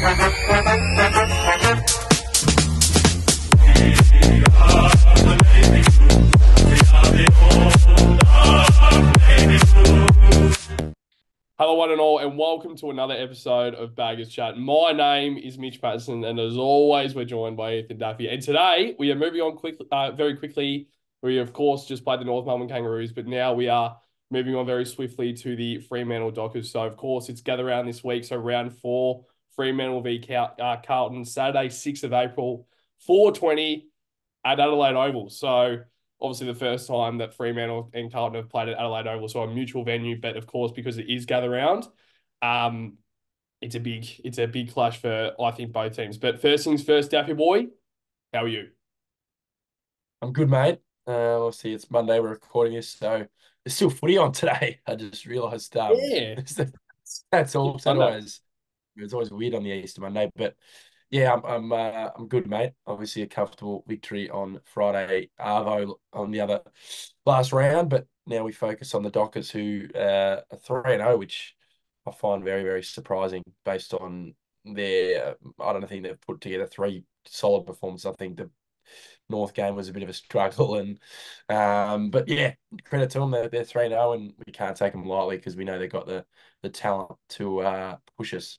Hello, one and all, and welcome to another episode of Baggers Chat. My name is Mitch Patterson, and as always, we're joined by Ethan Duffy. And today we are moving on very quickly. We, of course, just played the North Melbourne Kangaroos, but now we are moving on very swiftly to the Fremantle Dockers. So, of course, it's gather round this week. So, round 4, Fremantle v Carlton, Saturday, 6th of April, 4:20 at Adelaide Oval. So, obviously the first time that Fremantle and Carlton have played at Adelaide Oval, so a mutual venue, but of course because it is gather round, um, it's a big clash for I think both teams. But first things first, Daffy boy, how are you? I'm good, mate. Obviously, it's Monday. We're recording this, so there's still footy on today. I just realised Yeah, that's all. it's Monday. It's always weird on the Easter Monday, but yeah, I'm good, mate. Obviously, a comfortable victory on Friday, Arvo on the other last round, but now we focus on the Dockers, who are 3-0, which I find very, very surprising based on their. I don't think they've put together three solid performances. I think the North game was a bit of a struggle, and but yeah, credit to them. They're 3-0, and we can't take them lightly because we know they've got the talent to push us.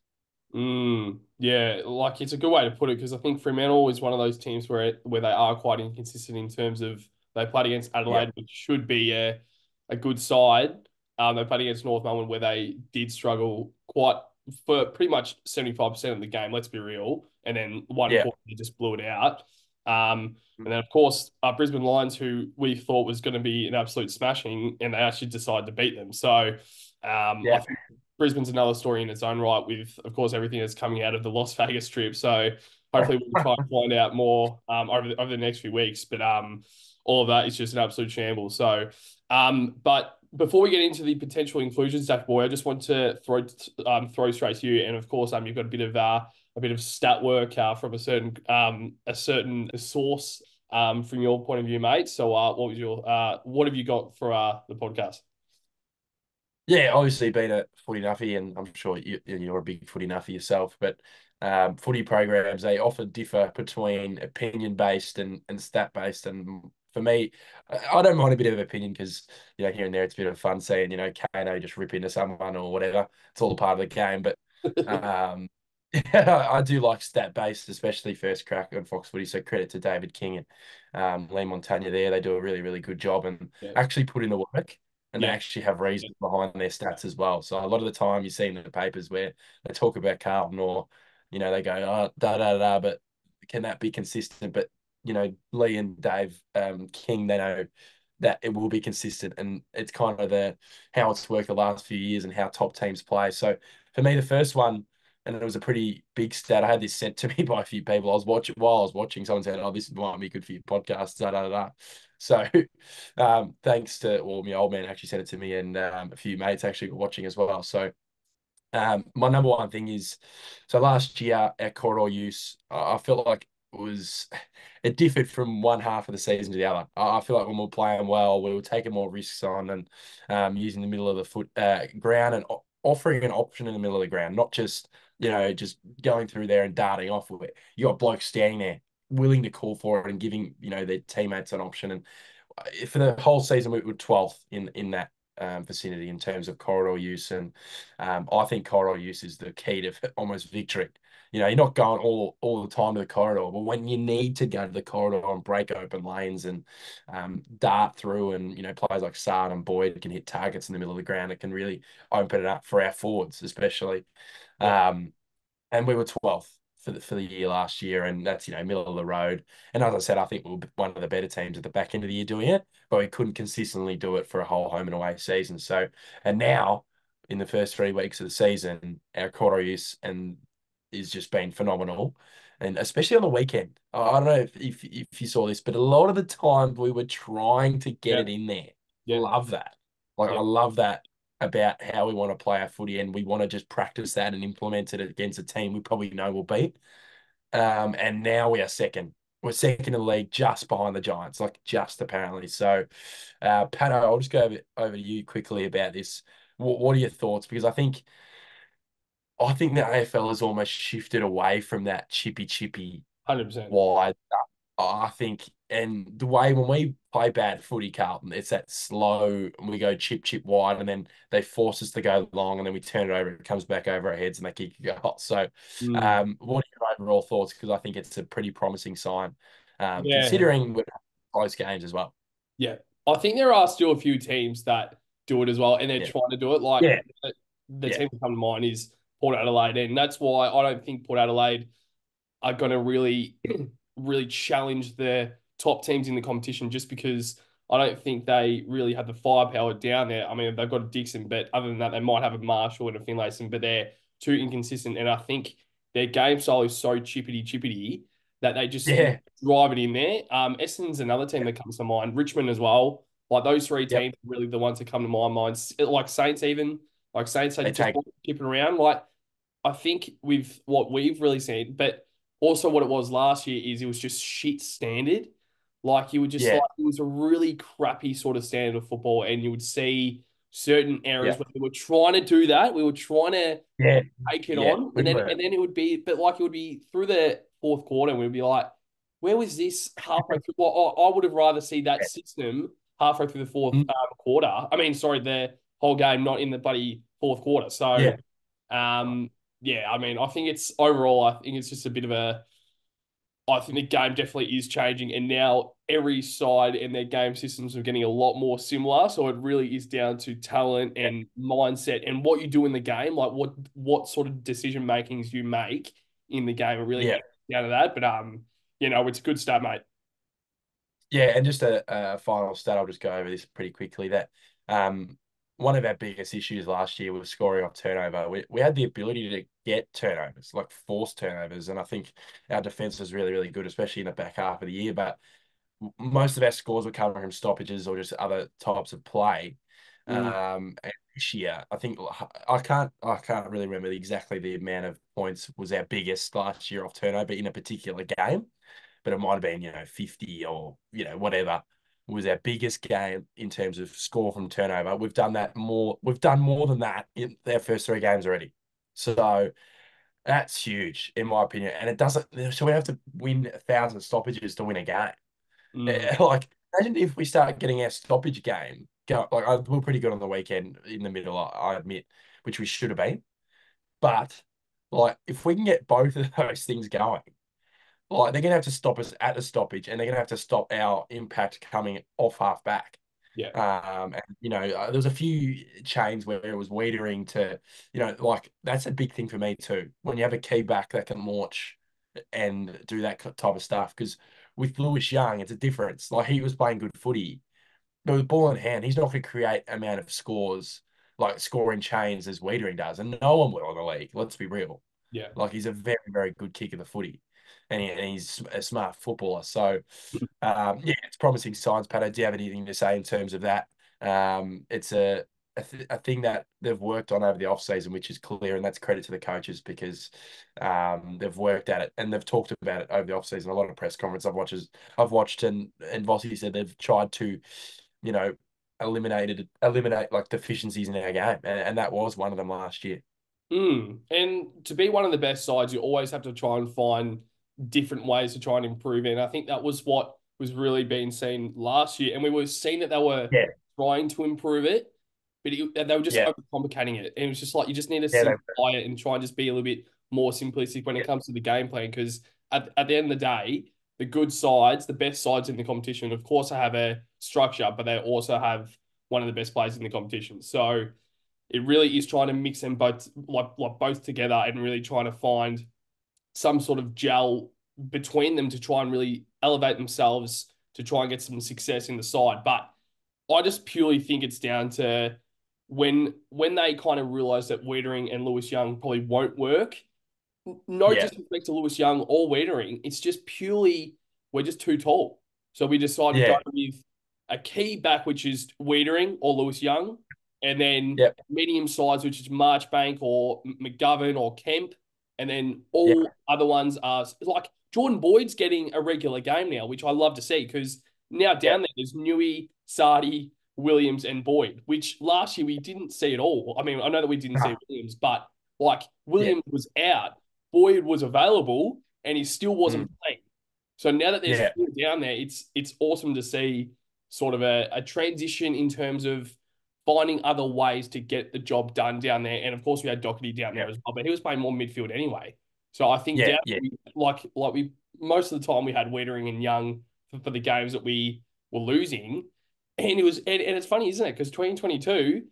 Yeah, like it's a good way to put it because I think Fremantle is one of those teams where they are quite inconsistent in terms of they played against Yeah, Adelaide, which should be a good side. They played against North Melbourne where they did struggle quite for pretty much 75% of the game, let's be real. And then one yeah, quarter they just blew it out. And then of course Brisbane Lions, who we thought was going to be an absolute smashing, and they actually decided to beat them. So I yeah. think Brisbane's another story in its own right, with, of course, everything that's coming out of the Las Vegas trip. So hopefully we can try and find out more over the next few weeks. But all of that is just an absolute shambles. So, but before we get into the potential inclusions, Zach Boy, I just want to throw straight to you. And of course, you've got a bit of stat work from a certain source from your point of view, mate. So, what have you got for the podcast? Yeah, obviously being a footy nuffy, and I'm sure you're a big footy nuffy yourself, but footy programs, they often differ between opinion-based and stat-based. And for me, I don't mind a bit of opinion because, here and there it's a bit of fun seeing, Kano just rip into someone or whatever. It's all a part of the game. But um, I do like stat-based, especially first crack on Fox Footy. So credit to David King and Lee Montagna there. They do a really, really good job and Yeah, actually put in the work, and they yeah, actually have reasons behind their stats as well. So a lot of the time you see in the papers where they talk about Carlton, or, they go, oh, da da da, but can that be consistent? But, Lee and Dave King, they know that it will be consistent, and it's kind of how it's worked the last few years and how top teams play. So for me, the first one, and it was a pretty big stat. I had this sent to me by a few people. While I was watching, someone said, "Oh, this might be good for your podcast." Da da da. So, thanks to, well, my old man actually sent it to me, and a few mates actually were watching as well. So, my number one thing is, so last year our corridor use, I felt like it differed from one half of the season to the other. I feel like when we were playing well, we were taking more risks on, and using the middle of the ground, and offering an option in the middle of the ground, not just, just going through there and darting off with it. You got blokes standing there willing to call for it and giving, their teammates an option. And for the whole season, we were 12th in that vicinity in terms of corridor use. And I think corridor use is the key to almost victory. You're not going all the time to the corridor, but when you need to go to the corridor and break open lanes and dart through, and, players like Sard and Boyd can hit targets in the middle of the ground, it can really open it up for our forwards, especially. yeah, Um, and we were 12th for the year last year, and that's, middle of the road. And as I said, I think we were one of the better teams at the back end of the year doing it, but we couldn't consistently do it for a whole home and away season. So, and now in the first 3 weeks of the season, our quarter use and is just been phenomenal. And especially on the weekend, I don't know if you saw this, but a lot of the time we were trying to get yeah, it in there. yeah, Love that. Like, yeah. I love that about how we want to play our footy, and we want to just practice that and implement it against a team we probably know will beat. And now we are second. We're second in the league, just behind the Giants, like just apparently. So, Patto, I'll just go over to you quickly about this. What are your thoughts? Because I think I think the AFL has almost shifted away from that chippy 100%. wide. I think, and the way when we play bad footy, Carlton, it's that slow, and we go chip wide, and then they force us to go long, and then we turn it over, it comes back over our heads, and they kick a goal. So, Mm. what are your overall thoughts? Because I think it's a pretty promising sign, Yeah. considering we're close games as well. Yeah. I think there are still a few teams that do it as well, and they're Yeah, trying to do it. Like yeah, the yeah, team that come to mind is Port Adelaide, and that's why I don't think Port Adelaide are going to really, really challenge the top teams in the competition just because I don't think they really have the firepower down there. I mean, they've got a Dixon, but other than that, they might have a Marshall and a Finlayson, but they're too inconsistent. And I think their game style is so chippity that they just yeah, drive it in there. Essendon's another team that comes to mind. Richmond as well. Like those three yep. teams are really the ones that come to my mind. Like Saints even. Like Saints They had just take, keeping around. Like I think with what we've really seen, but also what it was last year is it was just shit standard. Like you would just yeah, like it was a really crappy sort of standard of football, and you would see certain yeah, errors where we were trying to do that. We were trying to yeah, take it yeah. on, We were, and then it would be, but like it would be through the fourth quarter, and we'd be like, where was this halfway through? Well, I would have rather see that yeah. system halfway through the fourth Mm, quarter. I mean, sorry, the whole game, not in the bloody fourth quarter. So, yeah. um, yeah, I mean, I think it's overall, I think it's just a bit of a. I think the game definitely is changing, and now every side and their game systems are getting a lot more similar. So it really is down to talent and mindset and what you do in the game, like what sort of decision makings you make in the game. It really Yeah. gets down to that. But it's a good start, mate. Yeah, and just a final stat, I'll just go over this pretty quickly. That one of our biggest issues last year was scoring off turnover. We had the ability to get turnovers, like force turnovers, and I think our defense was really, really good, especially in the back half of the year. But most of our scores were coming from stoppages or just other types of play. Mm, And this year, I think I can't really remember exactly the amount of points was our biggest last year off turnover in a particular game, but it might have been, 50 or, whatever was our biggest game in terms of score from turnover. We've done more than that in their first three games already. So that's huge, in my opinion. And it doesn't, so we have to win 1,000 stoppages to win a game. mm, Like, imagine if we start getting our stoppage game go, like, we're pretty good on the weekend in the middle, I admit, which we should have been. But, like, if we can get both of those things going, like they're gonna have to stop us at the stoppage, and they're gonna have to stop our impact coming off half back. yeah, And there was a few chains where it was waitering to, like that's a big thing for me too. When you have a key back that can launch and do that type of stuff, because with Lewis Young, it's a difference. Like he was playing good footy, but with ball in hand, he's not going to create amount of scores like scoring chains as Wiedering does, and no one will in the league. Let's be real. yeah. Like he's a very, very good kick of the footy, and he's a smart footballer. So, yeah, it's promising signs. Patto, do you have anything to say in terms of that? It's a thing that they've worked on over the off season, which is clear, and that's credit to the coaches because they've worked at it and they've talked about it over the off season. A lot of press conference I've watched, and Vossi said they've tried to, you know, eliminate like deficiencies in our game, and that was one of them last year. And to be one of the best sides, you always have to try and find different ways to try and improve it. And I think that was what was really being seen last year. And we were seeing that they were Yeah, trying to improve it, but they were just yeah, overcomplicating it. And it was just like you just need to yeah, simplify it and try and just be a little bit more simplistic when it yeah, comes to the game plan. Because at the end of the day, the good sides, the best sides in the competition, of course, they have a structure, but they also have one of the best players in the competition. So it really is trying to mix them both like both together and really trying to find some sort of gel between them to try and really elevate themselves to try and get some success in the side. But I just purely think it's down to when they kind of realize that Wiedering and Lewis Young probably won't work. No yeah, disrespect to Lewis Young or Wiedering, it's just purely we're just too tall. So we decide to go yeah, with a key back, which is Wiedering or Lewis Young, and then yeah, medium size, which is Marchbank or McGovern or Kemp, and then yeah, all other ones are like Jordan Boyd's getting a regular game now, which I love to see because now yeah, down there's Newey, Sardi, Williams, and Boyd, which last year we didn't see at all. I mean, I know that we didn't see nah, Williams, but Like Yeah. Williams was out, Boyd was available, and he still Mm. wasn't playing. So now that there's Yeah. four down there, it's awesome to see sort of a transition in terms of finding other ways to get the job done down there. And of course, we had Doherty down there Yeah. as well, but he was playing more midfield anyway. So I think Yeah. down Yeah. like we most of the time we had Wiedering and Young for the games that we were losing, and it was and it's funny, isn't it? Because 2022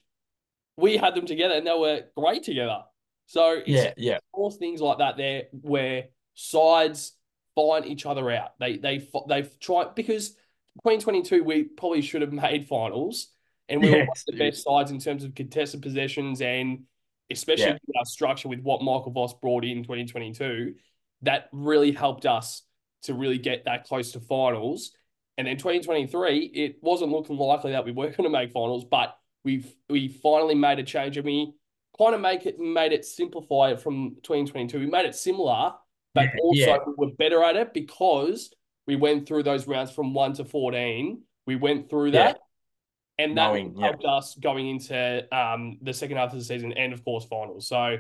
we had them together and they were great together. So it's Yeah. Yeah. all things like that there where sides find each other out. They've tried because 2022 we probably should have made finals and we were one Yes. of the best sides in terms of contested possessions and especially Yeah. with our structure with what Michael Voss brought in 2022, that really helped us to really get that close to finals. And then 2023, it wasn't looking likely that we were going to make finals, but we finally made a change and we kind of made it simplify it from 2022. We made it similar, but Yeah. also Yeah. we were better at it because we went through those rounds from 1 to 14. We went through Yeah. that, and that really Knowing. Yeah. helped us going into the second half of the season and of course finals. So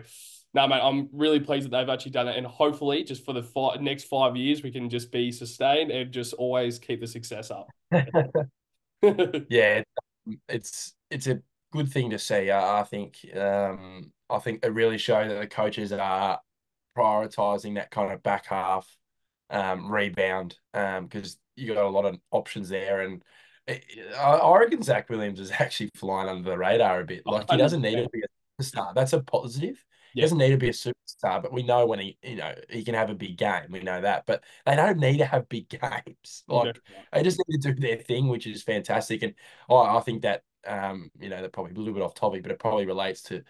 no, mate, I'm really pleased that they've actually done it, and hopefully, just for the next 5 years, we can just be sustained and just always keep the success up. Yeah, it's a good thing to see. I think it really shows that the coaches are prioritizing that kind of back half rebound because you got a lot of options there, and I reckon Zach Williams is actually flying under the radar a bit. Like he doesn't need to 100%. be a star. That's a positive. He Yeah, doesn't need to be a superstar, but we know when he can have a big game. We know that, but they don't need to have big games. you're Like definitely right. they just need to do their thing, which is fantastic. And I think that they're probably a little bit off topic, but it probably relates to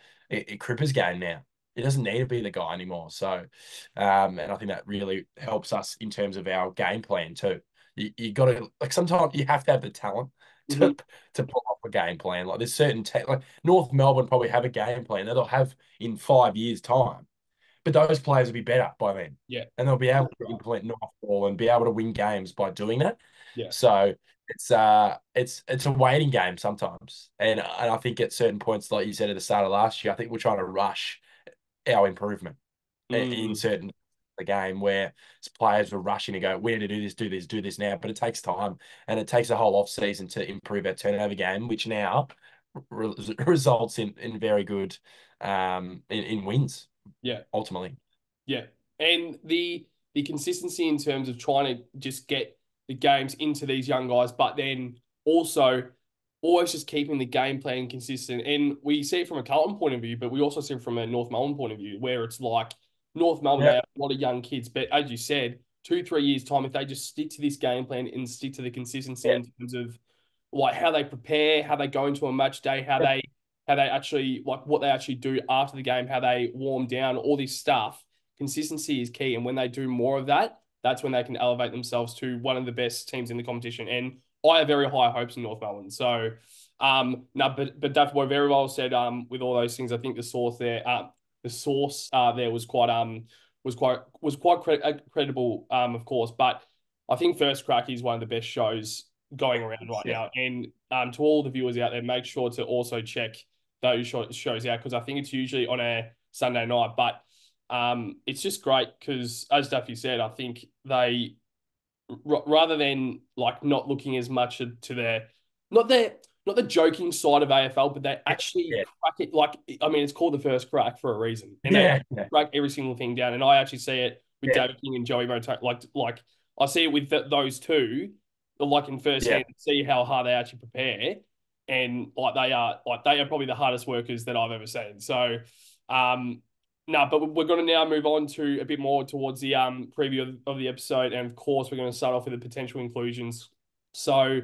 Cripper's game now. He doesn't need to be the guy anymore. So, and I think that really helps us in terms of our game plan too. You got to like sometimes you have to have the talent Mhm. to to pull off a game plan. Like there's certain like North Melbourne probably have a game plan that they'll have in 5 years' time, but those players will be better by then, Yeah, and they'll be able to right. implement North ball and be able to win games by doing that. Yeah. So it's a waiting game sometimes, and I think at certain points, like you said at the start of last year, I think we're trying to rush our improvement in Mm. certain the game where players were rushing to go, we need to do this, do this, do this now. But it takes time and it takes a whole off season to improve our turnover game, which now results in very good in wins Yeah. ultimately. Yeah. And the consistency in terms of trying to just get the games into these young guys, but then also always just keeping the game plan consistent. And we see it from a Carlton point of view, but we also see it from a North Melbourne point of view, where it's like North Melbourne, they Yeah, have a lot of young kids, but as you said, 2, 3 years time, if they just stick to this game plan and stick to the consistency yeah, in terms of like how they prepare, how they go into a match day, how they actually like what they actually do after the game, how they warm down, all this stuff. Consistency is key, and when they do more of that, that's when they can elevate themselves to one of the best teams in the competition. And I have very high hopes in North Melbourne. So, no, but Duff Boy very well said. With all those things, I think the source there was quite credible. Of course, but I think First Crack is one of the best shows going around right yeah, now. And to all the viewers out there, make sure to also check those shows out because I think it's usually on a Sunday night. But it's just great because, as Duffy said, I think they rather than like not looking as much to their not their not the joking side of AFL, but they actually yeah, crack it. Like I mean, it's called the First Crack for a reason, and they yeah, yeah, crack every single thing down. And I actually see it with yeah, David King and Joey Moto. Like I see it with those two, like in first yeah. hand, see how hard they actually prepare, and like they are probably the hardest workers that I've ever seen. So, no, but we're going to now move on to a bit more towards the preview of the episode, and of course, we're going to start off with the potential inclusions. So,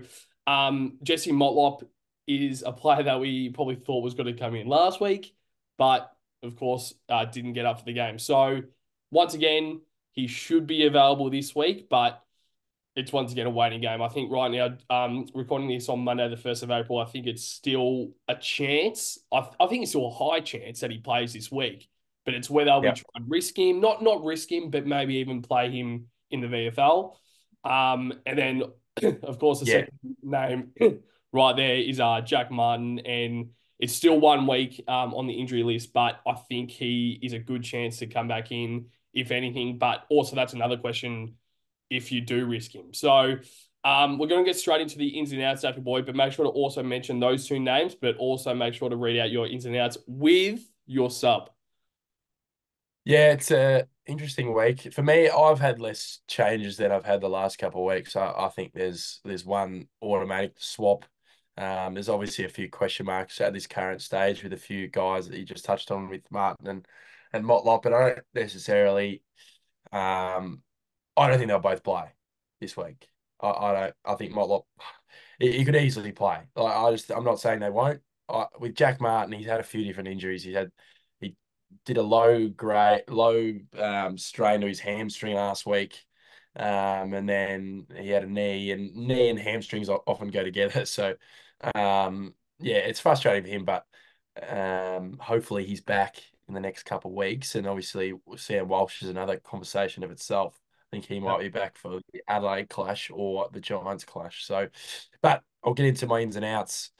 Jesse Motlop is a player that we probably thought was going to come in last week, but of course, didn't get up for the game. So, once again, he should be available this week, but it's once again a waiting game. I think right now, recording this on Monday, the 1st of April, I think it's still a chance. I think it's still a high chance that he plays this week, but it's whether we Yeah. try and risk him, not risk him, but maybe even play him in the VFL. And then, of course, the Yeah. second name right there is Jack Martin, and it's still 1 week on the injury list, but I think he is a good chance to come back in, if anything. But also, that's another question if you do risk him. So we're going to get straight into the ins and outs, Daffy Boy, but make sure to also mention those two names, but also make sure to read out your ins and outs with your sub. Yeah, it's a interesting week. For me, I've had less changes than I've had the last couple of weeks. I think there's one automatic swap. There's obviously a few question marks at this current stage with a few guys that you just touched on with Martin and Motlop, but I don't necessarily I don't think they'll both play this week. I don't. I think Motlop he could easily play. I'm not saying they won't. With Jack Martin, he's had a few different injuries. He did a low strain to his hamstring last week, and then he had a knee and hamstrings often go together. So, yeah, it's frustrating for him, but hopefully he's back in the next couple of weeks. And obviously, Sam Walsh is another conversation of itself. I think he might be back for the Adelaide clash or the Giants clash. So, but I'll get into my ins and outs.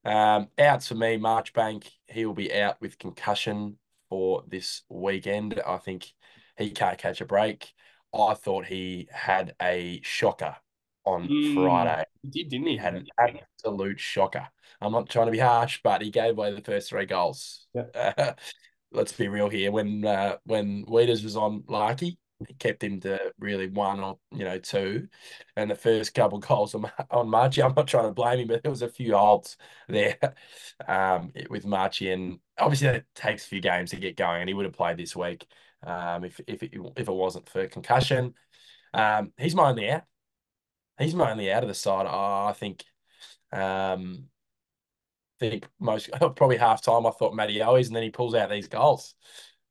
Outs for me, Marchbank, he will be out with concussion for this weekend. I think he can't catch a break. I thought he had a shocker on Friday. He did, didn't He he? had an absolute shocker. I'm not trying to be harsh, but he gave away the first 3 goals. Yeah. Let's be real here. When Weeders was on Larky, he kept him to really one or two, and the first couple goals on Marchie. I'm not trying to blame him, but there was a few holds there with Marchie, and obviously that takes a few games to get going, and he would have played this week if it wasn't for concussion. He's my only out. He's my only out of the side. I think most probably half time I thought Matty Owies, and then he pulls out these goals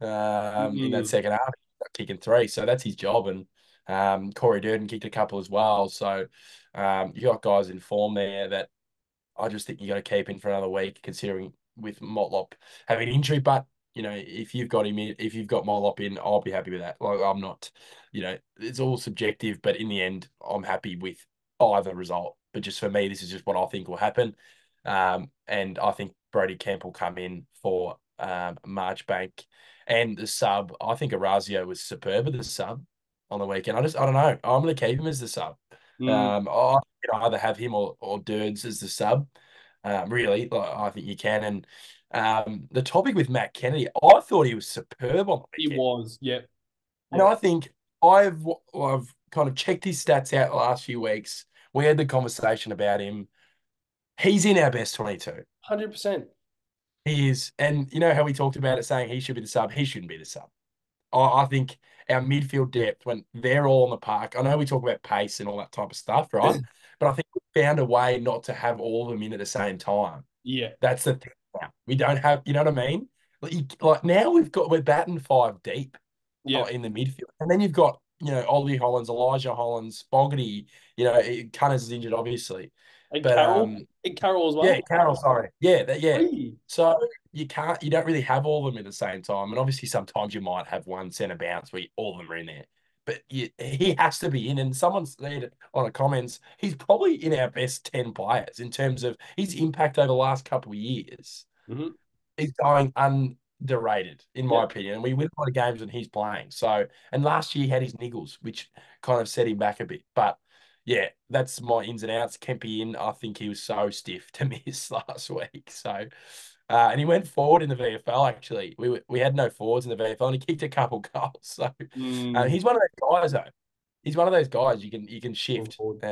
in that second half, kicking 3. So that's his job. And Corey Durden kicked a couple as well. So you got guys in form there that I just think you got to keep in for another week, considering with Motlop having injury. But if you've got him in, if you've got Motlop in, I'll be happy with that. Like I'm not, it's all subjective, but in the end, I'm happy with either result. But just for me, this is just what I think will happen. And I think Brody Kemp will come in for Marchbank and the sub. I think Orazio was superb at the sub on the weekend. I don't know. I'm going to keep him as the sub. I can either have him or Durds as the sub. Really, like, I think you can. And the topic with Matt Kennedy, I thought he was superb on the He weekend. was, yep. And I think I've kind of checked his stats out the last few weeks. We had the conversation about him. He's in our best 22. 100%. He is. And you know how we talked about it saying he should be the sub? He shouldn't be the sub. I think our midfield depth, when they're all on the park, I know we talk about pace and all that type of stuff, right? But I think we found a way not to have all of them in at the same time. Yeah, That's the thing now. We don't have, you know what I mean? Like now we're batting 5 deep yeah. in the midfield. And then you've got, Ollie Hollands, Elijah Hollands, Bogarty, Cunners is injured, obviously. And But Carroll, and Carroll as yeah, well. Carroll, sorry. Yeah. Really? So you don't really have all of them at the same time. And obviously sometimes you might have one centre bounce where all of them are in there. But he has to be in. And someone said on the comments, he's probably in our best 10 players in terms of his impact over the last couple of years. Mm-hmm. He's going underrated, in my Yep. opinion. And we win a lot of games when he's playing. So, and last year he had his niggles, which kind of set him back a bit. But yeah, that's my ins and outs. Kempy in, I think he was so stiff to miss last week. So, and he went forward in the VFL. Actually, we had no forwards in the VFL, and he kicked a couple goals. So, Mm. he's one of those guys, though. He's one of those guys you can Going shift. forward.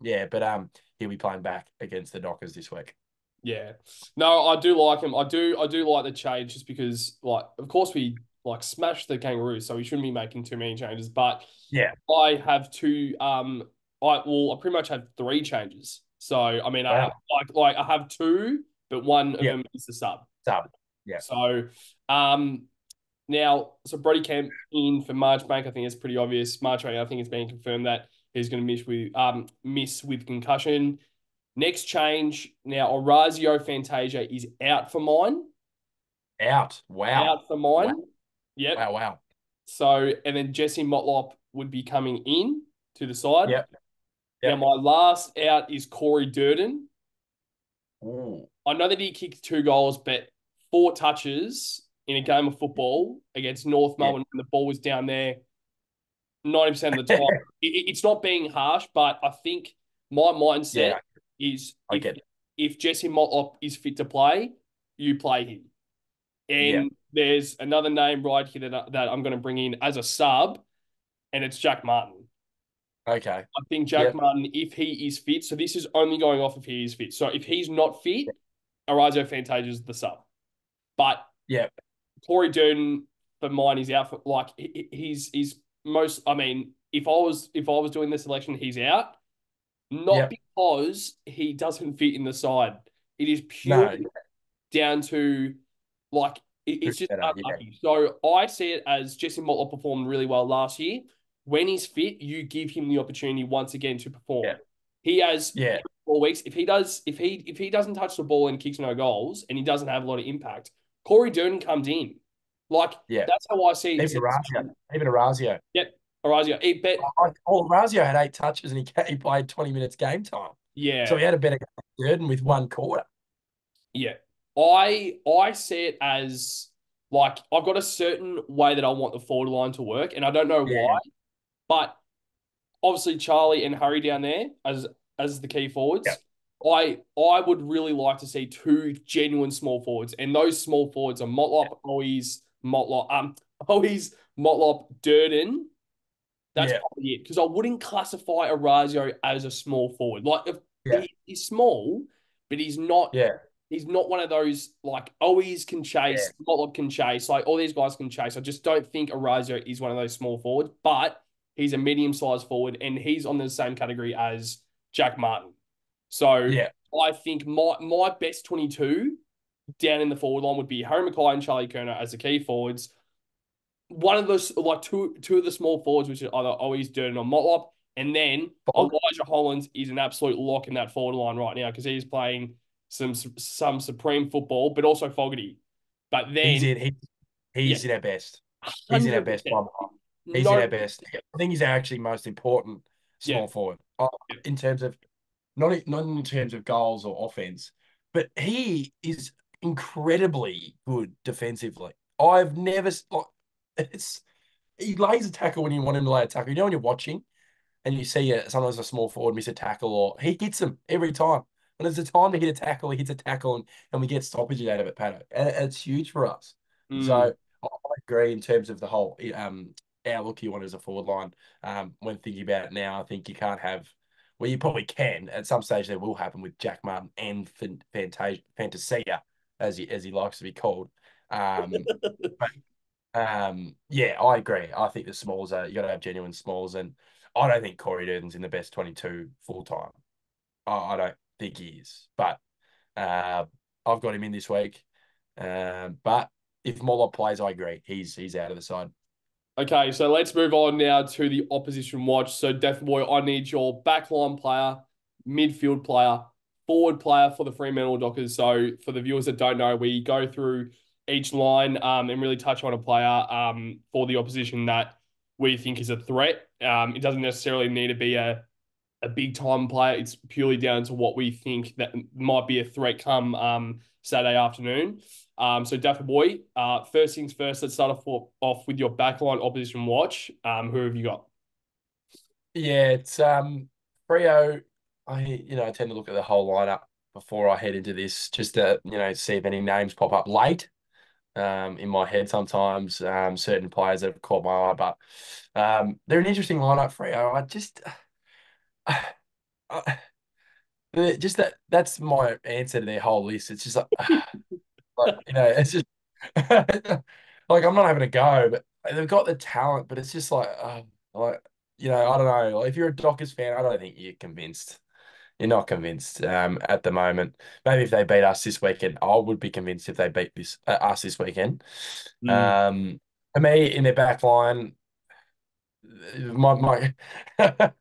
Yeah, but he'll be playing back against the Dockers this week. Yeah. No, I do like him. I do like the change just because, like, of course we like smashed the Kangaroos, so we shouldn't be making too many changes. But Yeah. I have two. I pretty much have 3 changes. So I mean, I have Wow. like I have 2, but one of Yeah. them is the sub. Sub. Yeah. So now so Brody Kemp in for Marchbank. I think it's pretty obvious. Marchbank, I think it's been confirmed that he's going to miss with concussion. Next change. Now, Orazio Fantasia is out for mine. Out. Wow. Out for Wow. mine. Yep. Wow. So, and then Jesse Motlop would be coming in to the side. Yep. Now, Yep. my last out is Corey Durden. Ooh. I know that he kicked 2 goals, but 4 touches in a game of football against North Yeah. Melbourne when the ball was down there 90% of the time. It's not being harsh, but I think my mindset Yeah, is I get it. if Jesse Motlop is fit to play, you play him. Yeah. And there's another name right here that I'm going to bring in as a sub, and it's Jack Martin. Okay. I think Jack Yep. Martin, if he is fit, so this is only going off if he is fit. So if he's not fit, Orazio Fantasia is the sub. But Yep. Corey Durden, for mine, is out for like he's most. I mean, if I was doing the selection, he's out. Not Yep. because he doesn't fit in the side. It is No. purely down to like Who's it's just better? Yeah. unlucky. So I see it as Jesse Motlop performed really well last year. When he's fit, you give him the opportunity once again to perform. Yeah. He has Yeah. 4 weeks. If he doesn't touch the ball and kicks no goals and he doesn't have a lot of impact, Corey Durden comes in. Like Yeah. that's how I see Even it. Orazio. Even Orazio. Yep. Orazio. But Orazio had 8 touches and he played 20 minutes game time. So yeah, he had a better game than Durden with 1 quarter. yeah. I see it as like I've got a certain way that I want the forward line to work, and I don't know why, Yeah. but obviously Charlie and Hurry down there as the key Yeah. forwards. I would really like to see 2 genuine small forwards, and those small forwards are Motlop, Durden. That's Yeah. probably it because I wouldn't classify Orazio as a small forward. Like if Yeah. he's small, but he's not. Yeah. He's not one of those like Owies can Yeah. chase, Motlop can chase, like all these guys can chase. I just don't think Orazio is one of those small forwards, but he's a medium-sized forward and he's on the same category as Jack Martin. So Yeah. I think my best 22 down in the forward line would be Harry Mackay and Charlie Kerner as the key forwards. One of those like two of the small forwards, which are either always Durden or Motlop, and then Fog. Elijah Hollands is an absolute lock in that forward line right now because he's playing some supreme football, but also Fogarty. But He's then, in. yeah, He's in our best. He's in our best 100%. one. He's in No, our best. I think he's our actually most important yeah, small forward yeah. in terms of not in terms of goals or offense, but he is incredibly good defensively. I've never like it's he lays a tackle when you want him to lay a tackle. You know when you're watching and you see sometimes a small forward miss a tackle or he hits them every time. When there's a time to hit a tackle, he hits a tackle and we get stoppages out of it, Patto. And it's huge for us. So Mm. I agree in terms of the whole outlook you want as a forward line. When thinking about it now, I think you can't have well, you probably can. At some stage that will happen with Jack Martin and Fantasia, as he likes to be called. Um, yeah, I agree. I think the smalls are you got to have genuine smalls, and I don't think Corey Durden's in the best 22 full time. I don't think he is, but uh, I've got him in this week. But if Mollop plays, I agree. He's out of the side. Okay, so let's move on now to the opposition watch. So, Death Boy, I need your backline player, midfield player, forward player for the Fremantle Dockers. So, for the viewers that don't know, we go through each line and really touch on a player for the opposition that we think is a threat. It doesn't necessarily need to be a big time player. It's purely down to what we think that might be a threat come Saturday afternoon. So Dapper Boy, first things first, let's start off with your backline opposition watch. Who have you got? Yeah, it's Frio. I tend to look at the whole lineup before I head into this, just to see if any names pop up late. In my head sometimes, certain players that have caught my eye, but they're an interesting lineup, Freo. I, just that's my answer to their whole list. It's just it's just like I'm not having a go, but they've got the talent, but it's just like I don't know. Like, if you're a Dockers fan, I don't think you're convinced. You're not convinced at the moment. Maybe if they beat us this weekend, I would be convinced if they beat us this weekend. Mm. Um, for me, in their back line, my my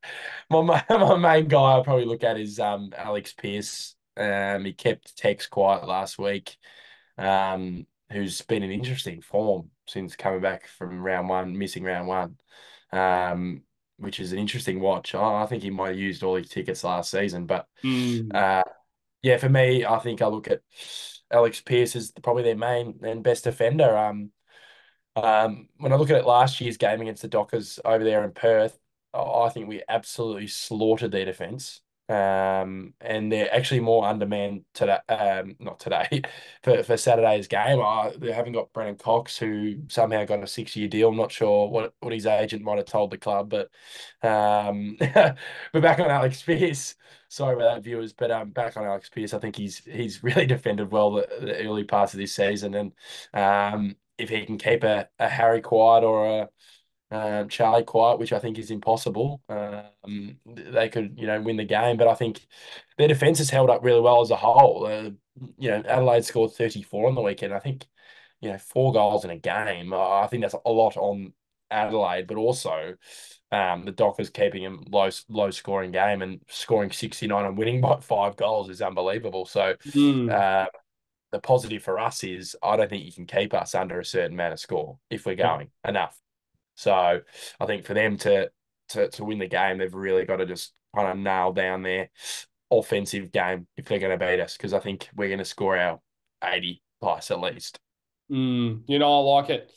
main guy I'll probably look at is Alex Pearce. He kept Tex quiet last week. Who's been in interesting form since coming back from round one, missing round one. Which is an interesting watch. I think he might have used all his tickets last season, but Mm. uh, Yeah, for me, I think I look at Alex Pearce as probably their main and best defender. When I look at it last year's game against the Dockers over there in Perth, I think we absolutely slaughtered their defence. And they're actually more undermanned today. Not today, for Saturday's game. They haven't got Brennan Cox, who somehow got a 6-year deal. I'm not sure what his agent might have told the club, but we're back on Alex Pearce. Sorry about that, viewers, but back on Alex Pearce. I think he's really defended well the early parts of this season, and if he can keep a Harry quiet or a Charlie quiet, which I think is impossible, they could win the game. But I think their defense has held up really well as a whole. Adelaide scored 34 on the weekend. I think 4 goals in a game. I think that's a lot on Adelaide, but also the Dockers keeping him low scoring game and scoring 69 and winning by 5 goals is unbelievable. So Mm. uh, the positive for us is I don't think you can keep us under a certain amount of score if we're Yeah. going enough. So I think for them to win the game, they've really got to just kind of nail down their offensive game if they're going to beat us, because I think we're going to score our 80 plus at least. I like it.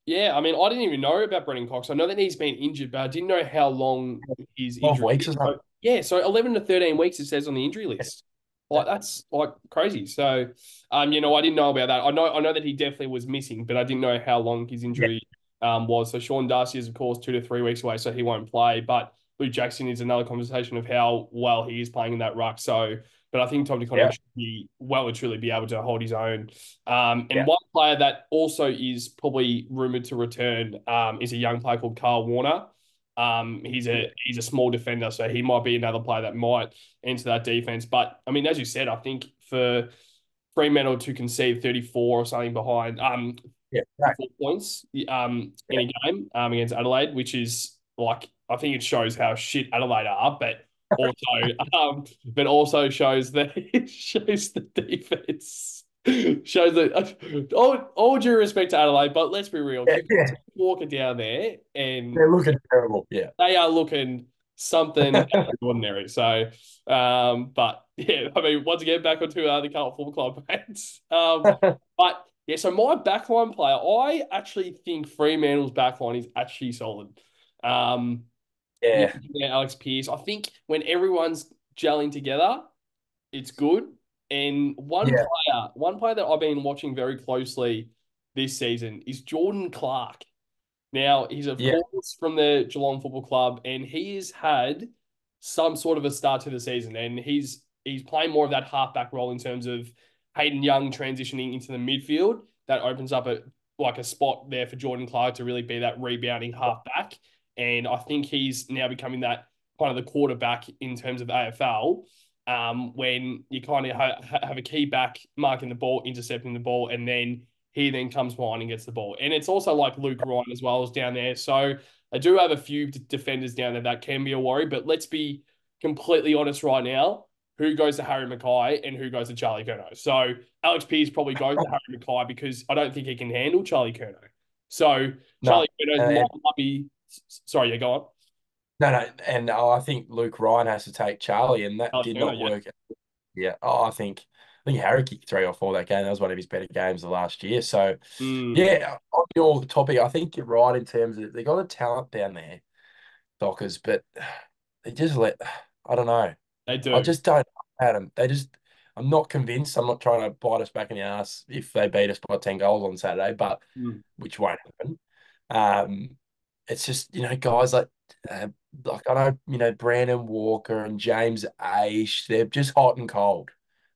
Yeah, I mean, I didn't even know about Brennan Cox. I know that he's been injured, but I didn't know how long his 12 injury weeks is. or So, something. yeah, so 11 to 13 weeks it says on the injury list. Like that's like crazy. So, I didn't know about that. I know that he definitely was missing, but I didn't know how long his Yeah, injury was. So Sean Darcy is of course 2 to 3 weeks away, so he won't play. But Luke Jackson is another conversation of how well he is playing in that ruck. So, but I think Tom yeah, DeConnick should be well and truly be able to hold his own. And yeah, one player that also is probably rumored to return is a young player called Carl Warner. He's a small defender, so he might be another player that might enter that defense. But I mean, as you said, I think for Fremantle to concede 34 or something behind yeah, right. 34 points in Yeah, a game against Adelaide, which is like I think it shows how shit Adelaide are, also but also shows that it shows the defense. Shows that all due respect to Adelaide, but let's be real. yeah, You've got yeah. Walker down there, and They're looking terrible. Yeah, they are looking something out of the ordinary. So, but yeah, I mean, once again, back onto the Carlton Football Club fans. But yeah, so my backline player, I actually think Fremantle's backline is actually solid. Um, yeah, yeah, Alex Pearce. I think when everyone's gelling together, it's good. And yeah, one player that I've been watching very closely this season is Jordan Clark. Now, he's of yeah, course from the Geelong Football Club, and he has had some sort of a start to the season, and he's playing more of that halfback role in terms of Hayden Young transitioning into the midfield. That opens up a spot there for Jordan Clark to really be that rebounding halfback, and I think he's now becoming that kind of the quarterback in terms of AFL. When you kind of have a key back marking the ball, intercepting the ball, and then he then comes behind and gets the ball. And it's also like Luke Ryan as well as down there. So I do have a few defenders down there that can be a worry, but let's be completely honest right now. Who goes to Harry Mackay and who goes to Charlie Curnow? So Alex Pearce probably goes to Harry Mackay because I don't think he can handle Charlie Curnow. So no, Charlie Curnow's and might be sorry, yeah, go on. no, and I think Luke Ryan has to take Charlie, and that Charlie did Curnow, not yeah. work. Yeah, I think Harry kicked 3 or 4 that game. That was one of his better games of last year. So Mm, yeah, on your topic, I think you're right in terms of they got the talent down there, Dockers, but they just I don't know. they I do. just don't know about them. I'm not convinced. I'm not trying to bite us back in the ass if they beat us by 10 goals on Saturday, but Mm. which won't happen. Um, it's just, guys uh, like I know, Brandon Walker and James Aish, they're just hot and cold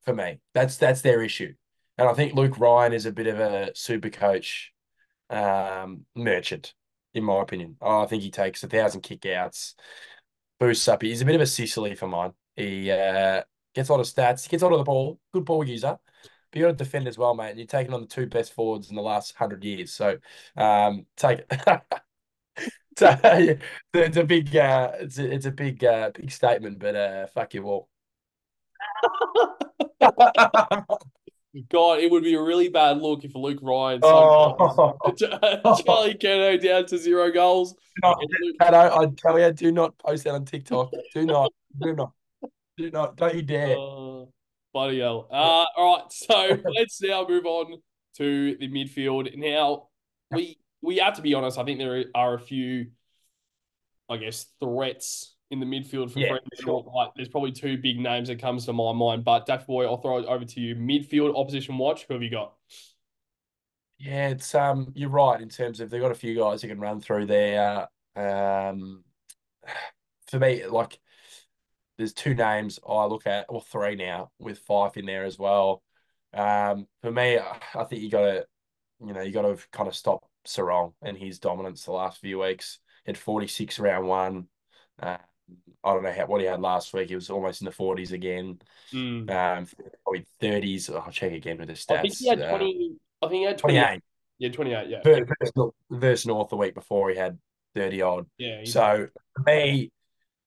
for me. That's their issue. And I think Luke Ryan is a bit of a super coach merchant, in my opinion. I think he takes 1,000 kickouts, boosts up. He's a bit of a Sicily for mine. He gets a lot of stats. He gets a lot of the ball. Good ball user. But you got to defend as well, mate. And you're taking on the two best forwards in the last 100 years. So take so, yeah, it's a big it's a big statement, but fuck you all. God, it would be a really bad look if Luke Ryan somehow Oh, Charlie Curnow down to 0 goals. no, And Luke, Patto, I tell you, do not post that on TikTok. Do not. Do not, don't you dare. Bloody hell. All right. So let's now move on to the midfield. Now, we have to be honest. I think there are a few, I guess, threats in the midfield for Yeah, sure. Fremantle. Like, there's probably two big names that comes to my mind. But Daft Boy, I'll throw it over to you. Midfield opposition watch. Who have you got? Yeah, it's you're right in terms of they've got a few guys who can run through there. For me, like there's two names I look at, or three now, with Fife in there as well. For me, I think you got to kind of stop Sarong and his dominance the last few weeks. He had 46 round one. Uh, I don't know what he had last week. He was almost in the 40s again. Mm. Probably 30s. I'll check again with the I think he stats. had 20. I think he had 28. 28 Yeah, 28. Yeah. versus North the week before he had 30 odd. Yeah, he's had. So for me,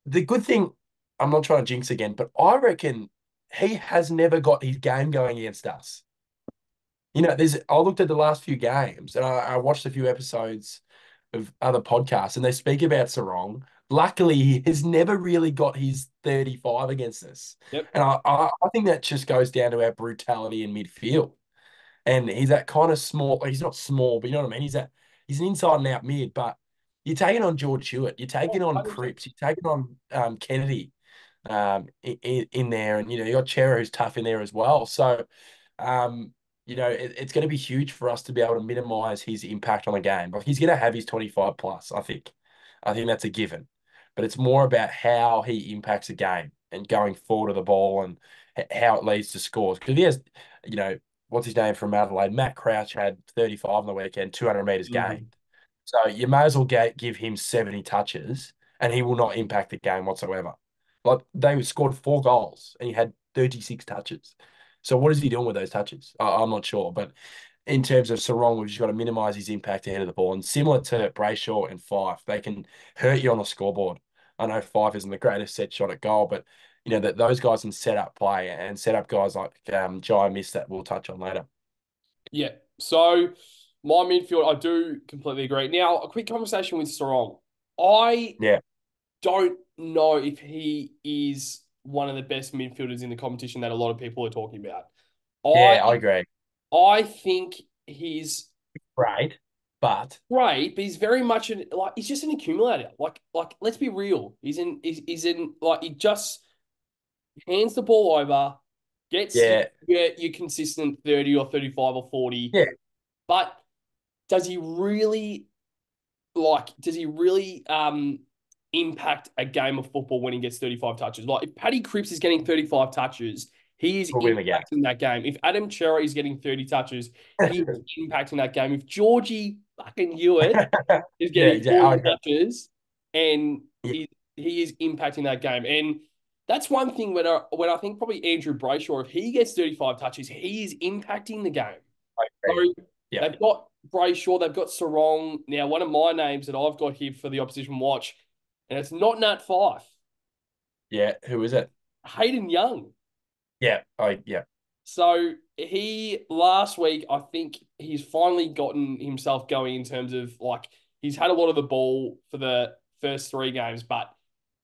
the good thing, I'm not trying to jinx again, but I reckon he has never got his game going against us. I looked at the last few games and I watched a few episodes of other podcasts and they speak about Sarong. Luckily, he has never really got his 35 against us. Yep. And I think that just goes down to our brutality in midfield. And he's that kind of small. He's not small, but you know what I mean. He's an inside and out mid. But you're taking on George Hewitt, you're taking on 100%. Cripps, you're taking on Kennedy in there, and you got Chera who's tough in there as well. So um, it's going to be huge for us to be able to minimize his impact on the game. But he's going to have his 25 plus. I think that's a given. But it's more about how he impacts the game and going forward of the ball and how it leads to scores. Because he has, you know, what's his name from Adelaide? Matt Crouch had 35 on the weekend, 200 meters Mm. gained. So you may as well give him 70 touches and he will not impact the game whatsoever. Like they scored 4 goals and he had 36 touches. So what is he doing with those touches? I'm not sure. But in terms of Sarong, we've just got to minimise his impact ahead of the ball. And similar to Brayshaw and Fife, they can hurt you on the scoreboard. I know Fife isn't the greatest set shot at goal, but that those guys can set up play and set up guys like Jai Miss that we'll touch on later. Yeah. So my midfield, I do completely agree. Now, a quick conversation with Sarong. I Yeah, don't know if he is one of the best midfielders in the competition that a lot of people are talking about. I yeah, I agree. I think he's Great, but great, but he's very much he's just an accumulator. Like let's be real. He's in like he just hands the ball over, gets yeah, your consistent 30 or 35 or 40. yeah, But does he really impact a game of football when he gets 35 touches? Like if Paddy Cripps is getting 35 touches, he is we'll win the game. impacting that game. If Adam Chera is getting 30 touches, he is impacting that game. If Georgie fucking Hewitt is Yeah, getting exactly. I 40 agree. touches and Yeah, he is impacting that game. And that's one thing when I think probably Andrew Brayshaw, if he gets 35 touches, he is impacting the game. I agree. So Yeah, they've got Brayshaw, they've got Sarong. Now, one of my names that I've got here for the opposition watch, and it's not Nat Fife, yeah. Who is it? Hayden Young. Yeah. So he last week, I think he's finally gotten himself going in terms of like he's had a lot of the ball for the first 3 games, but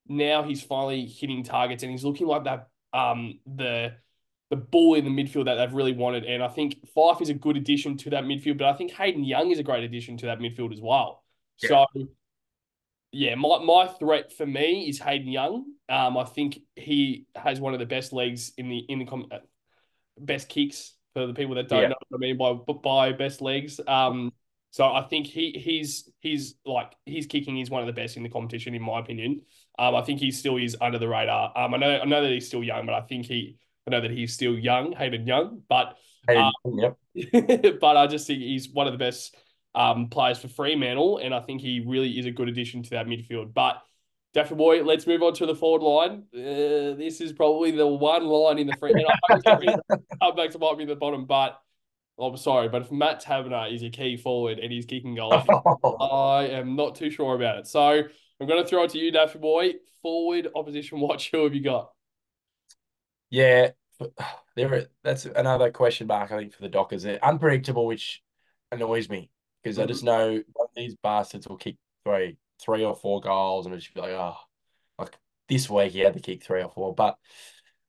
now he's finally hitting targets and he's looking like that the bull in the midfield that they've really wanted. And I think Fife is a good addition to that midfield, but I think Hayden Young is a great addition to that midfield as well. Yeah, So yeah, my threat for me is Hayden Young. I think he has one of the best legs best kicks for the people that don't yeah, know what I mean by best legs. So I think he's like his kicking is one of the best in the competition in my opinion. I think he still is under the radar. I know that he's still young, but I know that he's still young, Hayden Young, but yeah. um, Yep. but I just think he's one of the best players for Fremantle, and I think he really is a good addition to that midfield. But Daffy boy, let's move on to the forward line. This is probably the one line in the front, and I hope it's come back to might be the bottom, but I'm sorry, but if Matt Taverner is a key forward and he's kicking goals, I am not too sure about it. So I'm going to throw it to you, Daffy boy. Forward opposition watch. Who have you got? Yeah, that's another question mark, I think, for the Dockers. They're unpredictable, which annoys me because I Mhm. just know one of these bastards will kick three or four goals and it'll just be like, oh, like this week he had to kick 3 or 4. But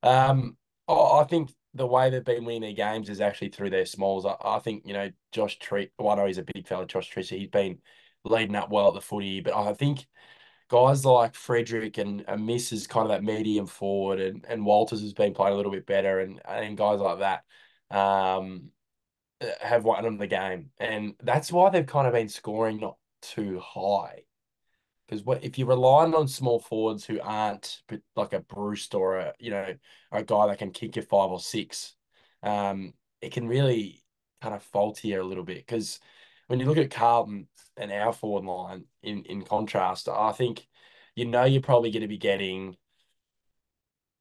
Um, I think the way they've been winning their games is actually through their smalls. I think, Josh Treat, well, I know he's a big fella, Josh Treat, he's been leading up well at the footy, but I think guys like Frederick and Miss is kind of that medium forward, and Walters has been playing a little bit better, and guys like that have won them the game. And that's why they've kind of been scoring not too high. Because if you're relying on small forwards who aren't like a Bruce or a guy that can kick you 5 or 6, it can really kind of falter you a little bit. Because when you look at Carlton and our forward line in contrast, I think you're probably going to be getting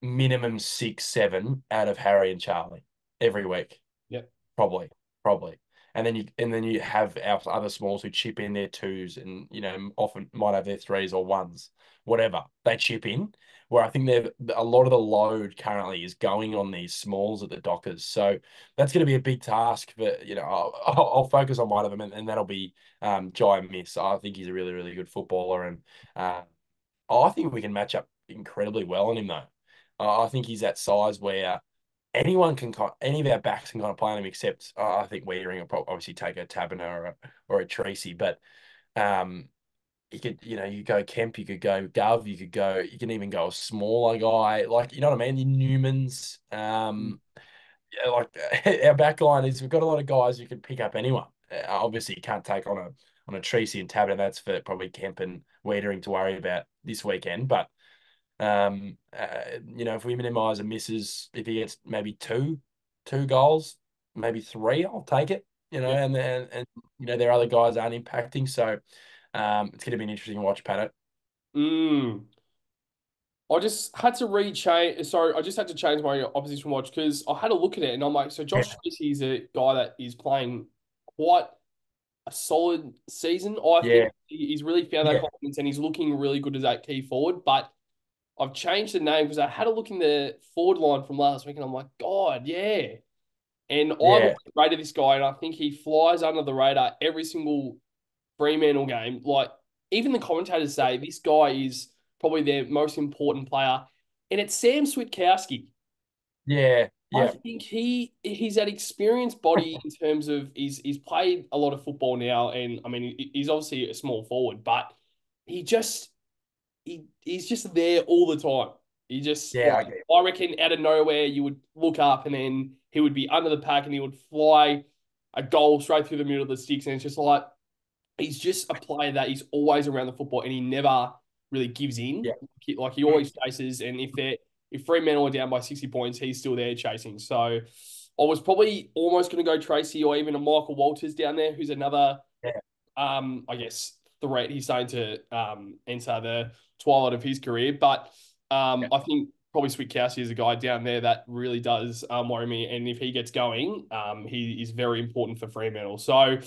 minimum 6, 7 out of Harry and Charlie every week. Yep. Probably, probably. And then you have our other smalls who chip in their twos and often might have their threes or ones, whatever. They chip in. Where I think they've a lot of the load currently is going on these smalls at the Dockers. So that's going to be a big task. But I'll focus on one of them, and that'll be Jai Miss. I think he's a really, really good footballer, and I think we can match up incredibly well on him though. I think he's that size where any of our backs can kind of play on him, except I think Wiedering will probably obviously take a Taberner or a Tracy. But you could, you go Kemp, you could go Gov, you can even go a smaller guy, like, you know what I mean? The Newmans, yeah, like our back line is, we've got a lot of guys who can pick up anyone. Obviously, you can't take on a Tracy and Taberner. That's for probably Kemp and Wiedering to worry about this weekend, but. If we minimize and misses, if he gets maybe two goals, maybe three, I'll take it. Yeah. Their other guys aren't impacting, so it's going to be an interesting watch, Pat. Mm. I just had to rechange. Sorry, I just had to change my opposition watch because I had a look at it and I'm like, so Yeah, Josh Tracy is a guy that is playing quite a solid season. I think yeah, he's really found that yeah, confidence and he's looking really good as that key forward. But I've changed the name because I had a look in the forward line from last week and I'm like, God, yeah. And yeah, rated this guy and I think he flies under the radar every single Fremantle game. Like, even the commentators say this guy is probably their most important player. And it's Sam Switkowski. yeah, I yeah, think he's that experienced body in terms of he's played a lot of football now, and I mean he's obviously a small forward, but he just he's just there all the time. He just yeah. like I get it. I reckon out of nowhere you would look up and then he would be under the pack and he would fly a goal straight through the middle of the sticks, and it's just like he's just a player that he's always around the football and he never really gives in. Yeah, Like he always chases, and if Fremantle are down by 60 points, he's still there chasing. So I was probably almost going to go Tracy or even a Michael Walters down there, who's another, yeah, I guess, threat. He's starting to enter the twilight of his career. But yeah, I think probably Switkowski is a guy down there that really does worry me. And if he gets going, he is very important for Fremantle. So,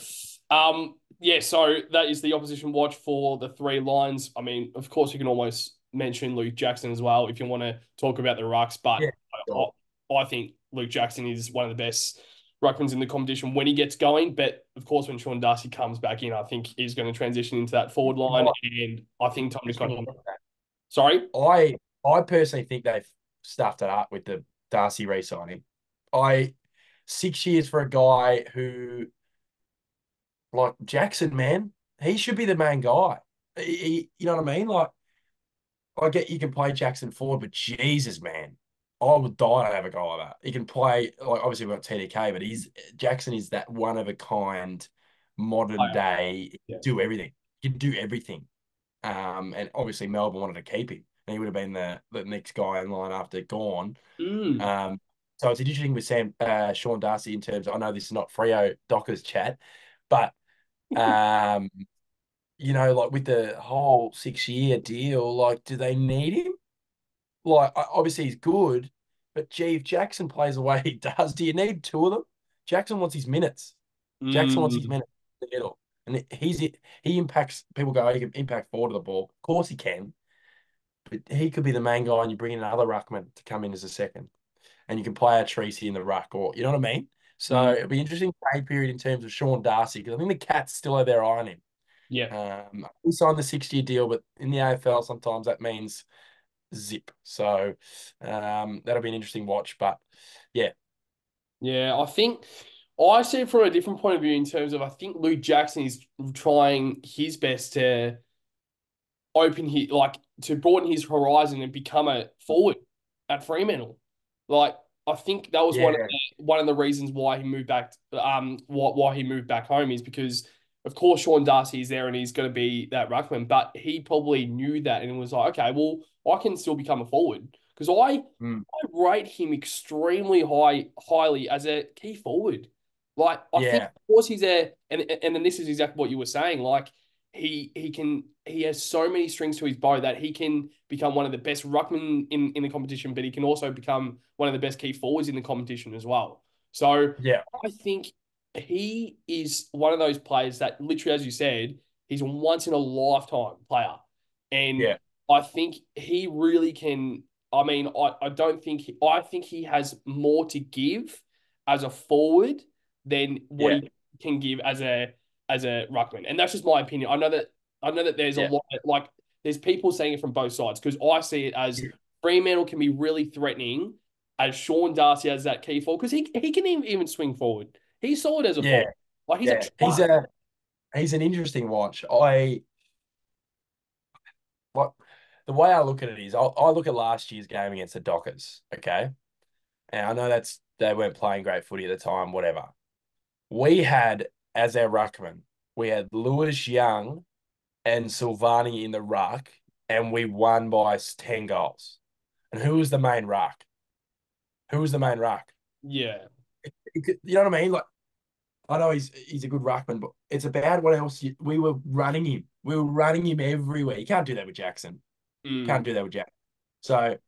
yeah, so that is the opposition watch for the three lines. I mean, of course, you can almost mention Luke Jackson as well if you want to talk about the rucks, but yeah. Sure. I think Luke Jackson is one of the best ruckmans in the competition when he gets going. But of course, when Sean Darcy comes back in, I think he's going to transition into that forward line, and I think Tom just got him. Sorry. I personally think they've stuffed it up with the Darcy re-signing. 6 years for a guy who, like, Jackson, man, he should be the main guy. You know what I mean? Like, I get you can play Jackson forward, but Jesus, man, I would die to have a guy like that. He can play, like, obviously we've got TDK, but Jackson is that one of a kind, modern I, day, yeah. do everything. He can do everything. And obviously Melbourne wanted to keep him, and he would have been the next guy in line after gone. Mm, Um, so it's interesting with Sean Darcy in terms of, I know this is not Freo Dockers chat, but um, like with the whole 6 year deal, like, do they need him? Like, obviously he's good, but gee, if Jackson plays the way he does, do you need two of them? Jackson wants his minutes. Jackson wants his mm, minutes in the middle. And he impacts, people go, "Oh, he can impact forward of the ball." Of course he can, but he could be the main guy and you bring in another ruckman to come in as a second. And you can play a Tracy in the ruck, or you know what I mean? So mm, it'll be interesting pay period in terms of Sean Darcy, because I think the Cats still have their eye on him. yeah. He signed the 6 year deal, but in the AFL, sometimes that means zip. So that'll be an interesting watch. But yeah, Yeah, I see it from a different point of view in terms of I think Luke Jackson is trying his best to open his to broaden his horizon and become a forward at Fremantle. Like I think that was yeah, one of the reasons why he moved back. Why he moved back home is because of course Sean Darcy is there and he's going to be that ruckman, but he probably knew that and was like, okay, well I can still become a forward because mm, I rate him extremely highly as a key forward. Like I think yeah, of course he's there, and then this is exactly what you were saying. Like he has so many strings to his bow that he can become one of the best ruckmen in the competition, but he can also become one of the best key forwards in the competition as well. So yeah, I think he is one of those players that literally, as you said, he's a once in a lifetime player. And yeah, I think he really can. I mean, I don't think I think he has more to give as a forward than what yeah, he can give as a ruckman, and that's just my opinion. I know that there's a yeah, lot like there's people saying it from both sides because I see it as Fremantle can be really threatening as Sean Darcy as that key forward because he can even swing forward. He's solid as a yeah, forward. Like he's a yeah. truck. He's an interesting watch. I like the way I look at it is I look at last year's game against the Dockers. Okay. And I know they weren't playing great footy at the time, whatever. We had as our ruckman, we had Lewis Young and Silvani in the ruck, and we won by 10 goals. And who was the main ruck? Who was the main ruck? Yeah. You know what I mean? Like, I know he's a good ruckman, but it's about what else we were running him. We were running him everywhere. You can't do that with Jackson. Can't Mm. do that with Jackson. So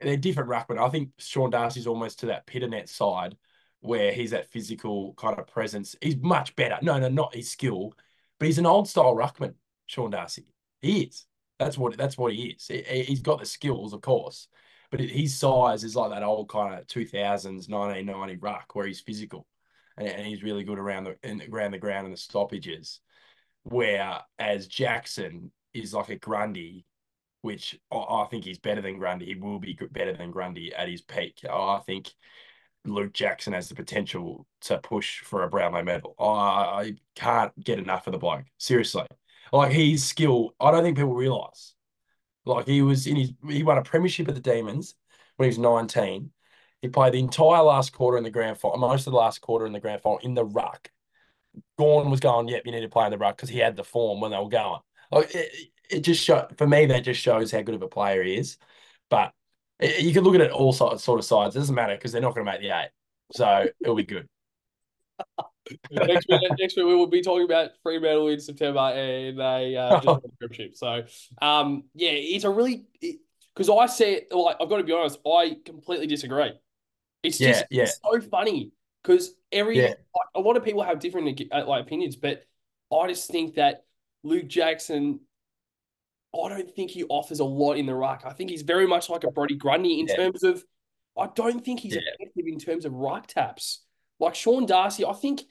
they're different ruckmen. I think Sean Darcy's almost to that Pitternet side where he's that physical kind of presence. He's much better. No, no, not his skill, but he's an old style ruckman, Sean Darcy. He is. That's what he is. He's got the skills, of course, but his size is like that old kind of 2000s, 1990 ruck where he's physical and he's really good around the ground and the stoppages. Whereas Jackson is like a Grundy which I think he's better than Grundy. He will be better than Grundy at his peak. I think Luke Jackson has the potential to push for a Brownlow medal. I can't get enough of the bloke. Seriously. Like his skill, I don't think people realise. Like he won a premiership at the Demons when he was 19. He played the entire last quarter in the grand final, most of the last quarter in the grand final in the ruck. Gorn was going, yep, you need to play in the ruck because he had the form when they were going. Like it just show for me that just shows how good of a player he is. But you can look at it all sort of sides. It doesn't matter because they're not going to make the eight, so it'll be good. Next week we will be talking about Fremantle in September and they just won the premiership. So yeah, it's a really because I see it like I've got to be honest, I completely disagree. It's just Yeah, yeah, it's so funny because yeah, a lot of people have different like opinions, but I just think that Luke Jackson, I don't think he offers a lot in the ruck. I think he's very much like a Brody Grundy in yeah, terms of I don't think he's yeah, effective in terms of ruck taps. Like Sean Darcy, I think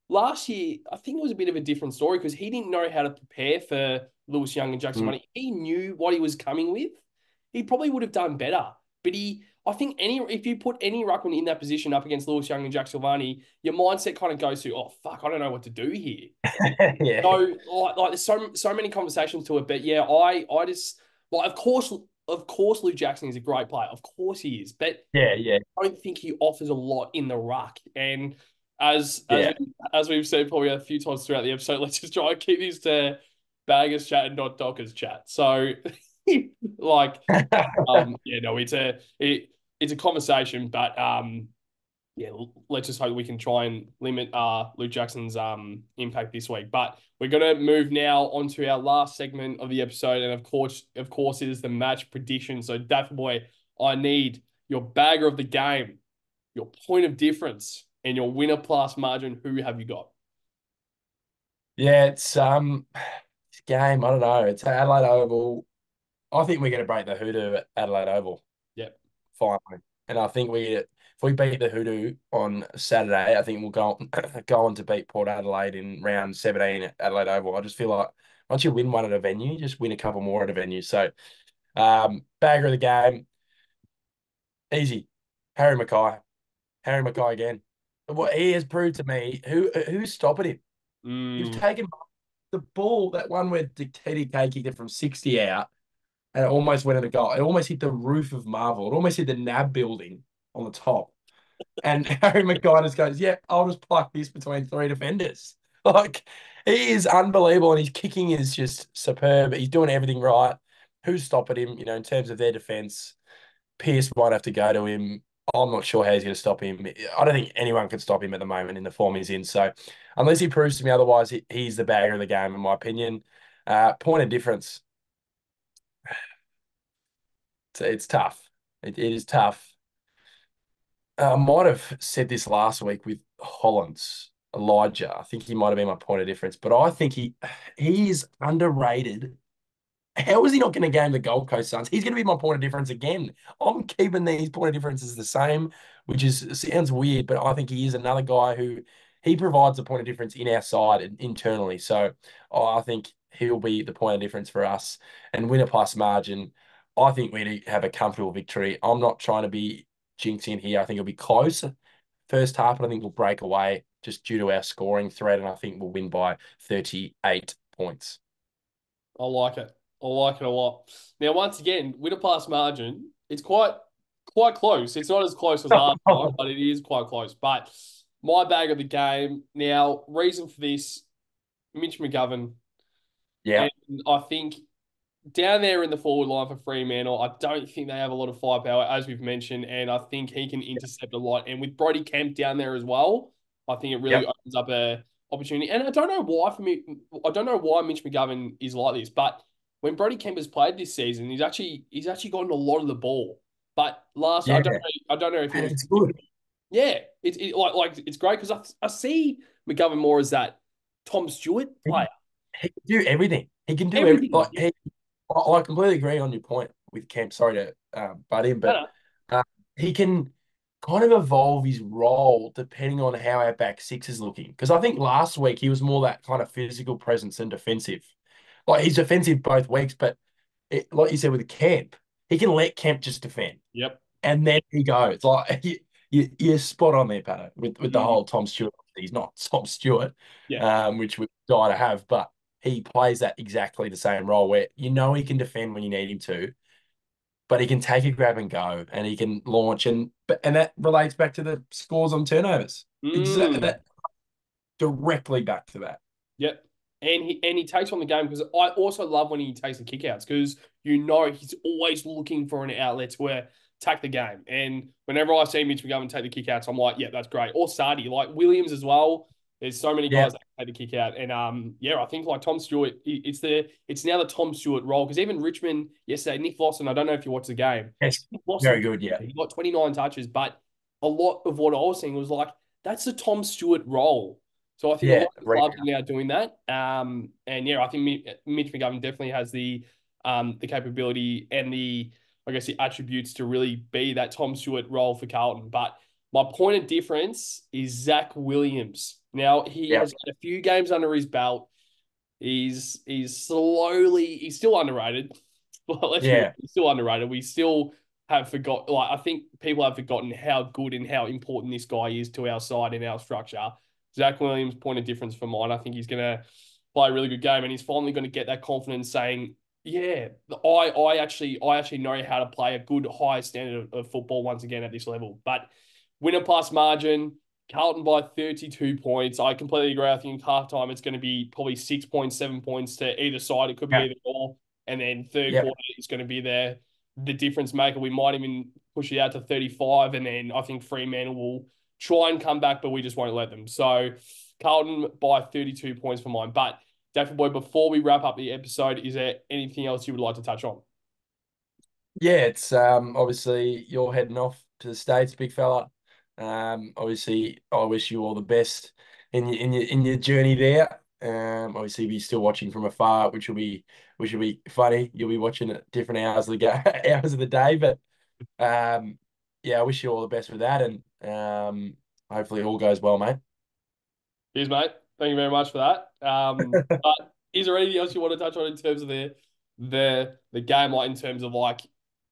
last year, I think it was a bit of a different story because he didn't know how to prepare for Lewis Young and Jackson mm, Money. He knew what he was coming with. He probably would have done better. But I think if you put any ruckman in that position up against Lewis Young and Jack Silvani, your mindset kind of goes to, oh fuck, I don't know what to do here. So yeah, there's so many conversations to it, but yeah, I just like of course Luke Jackson is a great player, of course he is, but yeah, yeah, I don't think he offers a lot in the ruck. And as as yeah. we as we've said probably a few times throughout the episode, let's just try and keep this to baggers chat and not Dockers chat. So like yeah no it's a conversation, but yeah, let's just hope we can try and limit Luke Jackson's impact this week. But we're gonna move now onto our last segment of the episode, and of course, it is the match prediction. So, Daffy Boy, I need your bagger of the game, your point of difference, and your winner plus margin. Who have you got? Yeah, it's game. I don't know. It's Adelaide Oval. I think we're going to break the hoodoo at Adelaide Oval. Yep. Finally. And I think if we beat the Hoodoo on Saturday, I think we'll go go on to beat Port Adelaide in round 17 at Adelaide Oval. I just feel like once you win one at a venue, just win a couple more at a venue. So Bagger of the game, easy. Harry Mackay. Harry Mackay again. What he has proved to me, who's stopping him? You've Mm. taken the ball, that one where TDK kicked it from 60 out and it almost went in the goal. It almost hit the roof of Marvel. It almost hit the NAB building on the top. And Harry Mackay just goes, yeah, I'll just pluck this between three defenders. Like, he is unbelievable and his kicking is just superb. He's doing everything right. Who's stopping him, in terms of their defense? Pierce might have to go to him. I'm not sure how he's going to stop him. I don't think anyone can stop him at the moment in the form he's in. So, unless he proves to me otherwise, he's the bagger of the game, in my opinion. Point of difference. It's tough. It is tough. I might have said this last week with Holland's Elijah. I think he might have been my point of difference, but I think he is underrated. How is he not going to game the Gold Coast Suns? He's going to be my point of difference again. I'm keeping these point of differences the same, which sounds weird, but I think he is another guy who he provides a point of difference in our side internally. So I think he'll be the point of difference for us and win a plus margin. I think we have a comfortable victory. I'm not trying to be jinxing here. I think it'll be close first half, and I think we'll break away just due to our scoring threat, and I think we'll win by 38 points. I like it. I like it a lot. Now, once again, with a pass margin, it's quite close. It's not as close as last time, but it is quite close. But my bag of the game. Now, reason for this, Mitch McGovern. Yeah. And I think down there in the forward line for Fremantle, I don't think they have a lot of firepower, as we've mentioned, and I think he can intercept a lot. And with Brody Kemp down there as well, I think it really Yep. opens up a opportunity. And I don't know why for me, I don't know why Mitch McGovern is like this, but when Brody Kemp has played this season, he's actually gotten a lot of the ball. But last, Yeah. I don't know if it And was, it's good. yeah, like it's great because I see McGovern more as that Tom Stewart player. He can do everything. He can do every Everything. I completely agree on your point with Kemp. Sorry to butt in, but Yeah. uh, he can kind of evolve his role depending on how our back six is looking. Because I think last week he was more that kind of physical presence and defensive. Like he's defensive both weeks, but like you said with Kemp, he can let Kemp just defend Yep. and then he goes. Like you're spot on there, Patto, with the Mm, whole Tom Stewart. He's not Tom Stewart, yeah. which we die to have, but he plays that exactly the same role where he can defend when you need him to, but he can take a grab and go, and he can launch, and that relates back to the scores on turnovers. Exactly Mm. that, directly back to that. Yep. And he takes on the game because I also love when he takes the kickouts because he's always looking for an outlet to attack the game. And whenever I see Mitch McGovern take the kickouts, I'm like, yeah, that's great. Or Sardi, like Williams as well. There's so many Yeah, guys that take the kick out. And yeah, I think like Tom Stewart, it's now the Tom Stewart role. Because even Richmond yesterday, Nick Lawson, I don't know if you watched the game. yes, Nick Lawson, very good. Yeah, he got 29 touches, but a lot of what I was seeing was like, that's the Tom Stewart role. So I think a yeah, lot of clubs are now doing that. And yeah, I think Mitch McGovern definitely has the capability and I guess the attributes to really be that Tom Stewart role for Carlton. But my point of difference is Zach Williams. Now he yeah, has had a few games under his belt. He's still underrated. Well, let's be real, yeah, he's still underrated. We still have forgot like I think people have forgotten how good and how important this guy is to our side and our structure. Zach Williams, point of difference for mine. I think he's gonna play a really good game and he's finally gonna get that confidence saying, yeah, I actually know how to play a good high standard of football once again at this level. But winner plus margin, Carlton by 32 points. I completely agree. I think halftime it's going to be probably 6 points, 7 points to either side. It could be yeah, either or. And then third yeah. quarter is going to be the difference maker. We might even push it out to 35. And then I think Fremantle will try and come back, but we just won't let them. So Carlton by 32 points for mine. But Daffy Boy, before we wrap up the episode, is there anything else you would like to touch on? Yeah, it's obviously you're heading off to the States, big fella. Obviously I wish you all the best in your journey there. Obviously be still watching from afar, which will be funny. You'll be watching at different hours of the hours of the day, but yeah, I wish you all the best with that, and hopefully it all goes well, mate. Cheers, mate. Thank you very much for that. But is there anything else you want to touch on in terms of the the game like in terms of like,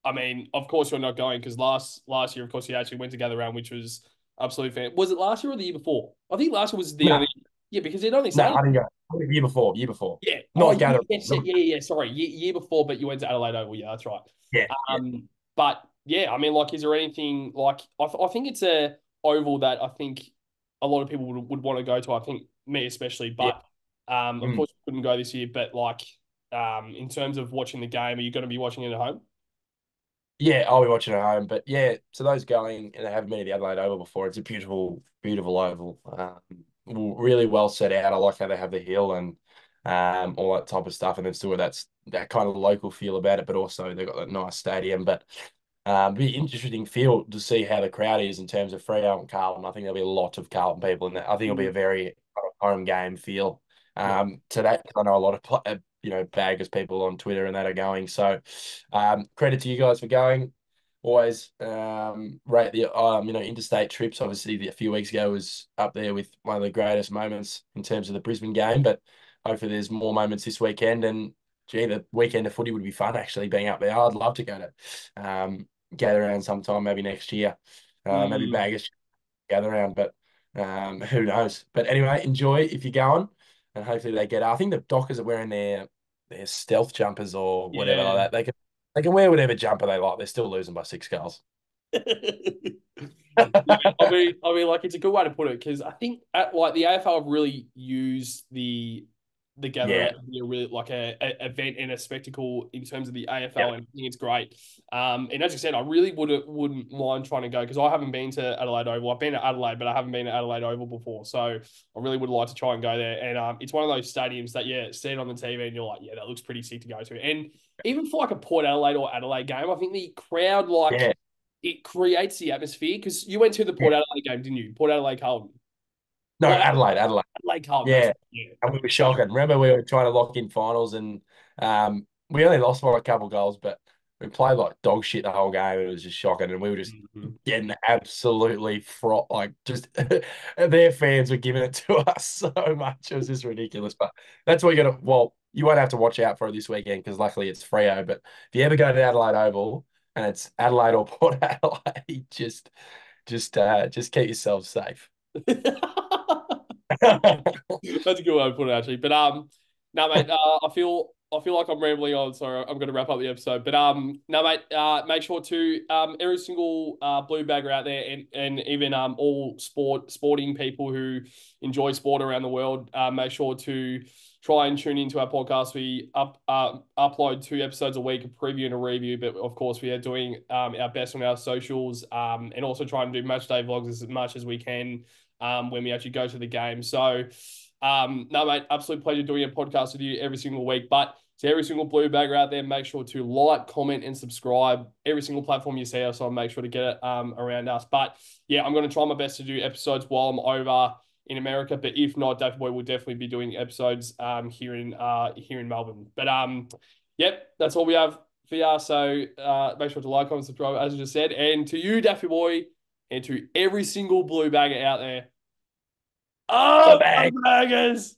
I mean, of course you're not going because last year, of course, you actually went to Gather Round, which was absolutely fan. Was it last year or the year before? I think last year was the No, only. Yeah, because it only no, started. I didn't go. Year before, year before. Yeah. Oh, Not gather. yes, yeah. Sorry, year before, but you went to Adelaide Oval. Yeah, that's right. Yeah, yeah, But yeah, I mean, like, is there anything like I think it's a oval that I think a lot of people would want to go to. I think me especially, yeah. but of Mm. course, we couldn't go this year. But like, in terms of watching the game, are you going to be watching it at home? Yeah, I'll be watching at home. But yeah, to those going and haven't been to the Adelaide Oval before, it's a beautiful, beautiful oval. Really well set out. I like how they have the hill and all that type of stuff, and then still with that kind of local feel about it. But also they've got that nice stadium. But be interesting field to see how the crowd is in terms of Freo and Carlton. I think there'll be a lot of Carlton people in that. I think it'll be a Mm. very home game feel. Yeah. To that, I know a lot of baggers people on Twitter and that are going. So, credit to you guys for going. Always rate the interstate trips. Obviously, a few weeks ago was up there with one of the greatest moments in terms of the Brisbane game. But hopefully, there's more moments this weekend. And gee, the weekend of footy would be fun actually being up there. I'd love to go to gather around sometime, maybe next year. Maybe Mm. baggers gather around, but who knows? But anyway, enjoy if you're going, and hopefully they get. I think the Dockers are wearing their stealth jumpers or whatever like Yeah. that. They can wear whatever jumper they like. They're still losing by 6 goals. Yeah, I mean, like it's a good way to put it because I think like the AFL have really used the gather Yeah, around to be a really like a event and a spectacle in terms of the yeah, AFL, and I think it's great. And as you said, I really wouldn't mind trying to go because I haven't been to Adelaide Oval. I've been to Adelaide, but I haven't been to Adelaide Oval before, so I really would like to try and go there. And it's one of those stadiums that see it on the TV and you're like, yeah, that looks pretty sick to go to. And even for like a Port Adelaide or Adelaide game, I think the crowd like yeah, it creates the atmosphere because you went to the yeah. Port Adelaide game, didn't you? Port Adelaide Carlton. No, Oh, Adelaide, Adelaide. Adelaide Carlton. That's Yeah, right. Yeah. and we were So, shocking. Remember, we were trying to lock in finals, and we only lost by a couple goals, but we played like dog shit the whole game. It was just shocking, and we were just mhm. getting absolutely fraught. Like just their fans were giving it to us so much. It was just ridiculous. But that's what you got to. Well, you won't have to watch out for it this weekend because luckily it's Freo. But if you ever go to Adelaide Oval and it's Adelaide or Port Adelaide, just keep yourself safe. That's a good way to put it, actually. But no, mate. I feel like I'm rambling on, so I'm going to wrap up the episode. But no, mate. Make sure to every single blue bagger out there, and even all sporting people who enjoy sport around the world. Make sure to try and tune into our podcast. We upload 2 episodes a week, a preview and a review. But of course, we are doing our best on our socials, and also trying to do match day vlogs as much as we can when we actually go to the game. So, no, mate, absolute pleasure doing a podcast with you every single week. But to every single blue bagger out there, make sure to like, comment, and subscribe every single platform you see us on. Make sure to get it around us. But yeah, I'm going to try my best to do episodes while I'm over in America. But if not, Daffy Boy will definitely be doing episodes here in Melbourne. But yep, that's all we have for you. So make sure to like, comment, subscribe, as I just said. And to you, Daffy Boy, and to every single blue bagger out there. The Oh, bag. Buggers!